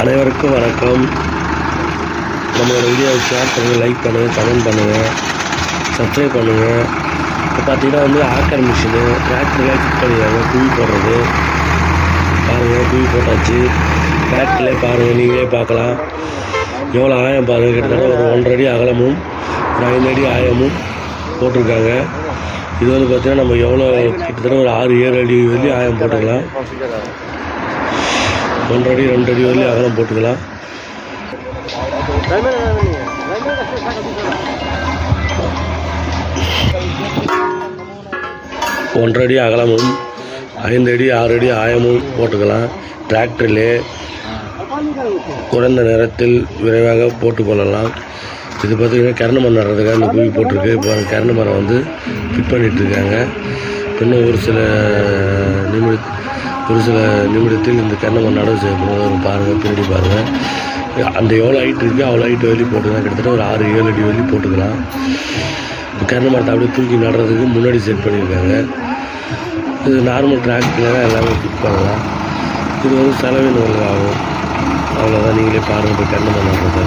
அனைவருக்கும் வணக்கம். நம்மளோட வீடியோவை ஷேர் பண்ணுங்கள், லைக் பண்ணுங்கள், கமெண்ட் பண்ணுங்கள், சப்ஸ்கிரைப் பண்ணுங்கள். இப்போ பார்த்தீங்கன்னா ஆக்கர் மிஷினு டிராக்டரில் ஃபிட் பண்ணிடுறாங்க. குழி போடுறது பாருங்கள், குழி போட்டாச்சு. டிராக்டரில் பாருங்கள், நீங்களே பார்க்கலாம் எவ்வளோ ஆயம் பாருங்கள். கிட்டத்தட்ட ஒரு 1.5 அடி அகலமும் ஒரு 5 அடி ஆயமும் போட்டிருக்காங்க. இது பார்த்திங்கன்னா நம்ம எவ்வளோ கிட்டத்தட்ட ஒரு 6-7 அடி வரையும் ஆயம் போட்டுக்கலாம். 1.5 அடி 2 அடி வரையும் அகலம் போட்டுக்கலாம். 1.5 அடி அகலமும் 5 அடி 6 அடி ஆயமும் போட்டுக்கலாம். டிராக்டரிலே குறைந்த நேரத்தில் விரைவாக போட்டுக்கொள்ளலாம். இது பார்த்திங்கன்னா கரண மரம் நடுறதுக்காக இந்த குழி போட்டிருக்கு. இப்போ கரண மரம் ஃபிட் பண்ணிகிட்ருக்காங்க. இன்னும் ஒரு சில நிமிடத்தில் இந்த கரண மரம் நடவு செய்யப்படும். பாருங்கள், பின்னாடி பாருங்கள். அந்த எவ்வளோ ஹைட் இருக்குது அவ்வளோ ஹைட் வரையும் போட்டுக்கலாம். கிட்டத்தட்ட ஒரு 6-7 அடி வரையும் போட்டுக்கலாம். கரண மரத்தை அப்படியே தூக்கி நடுறதுக்கு முன்னாடி செட் பண்ணியிருக்காங்க. இது நார்மல் டிராக்டரில் எல்லாமே ஃபிட் பண்ணலாம். இது செலவின ஆகும். அவ்வளோதான். நீங்களே பாருங்கள் இப்போ கரண மரம் நடுறதை.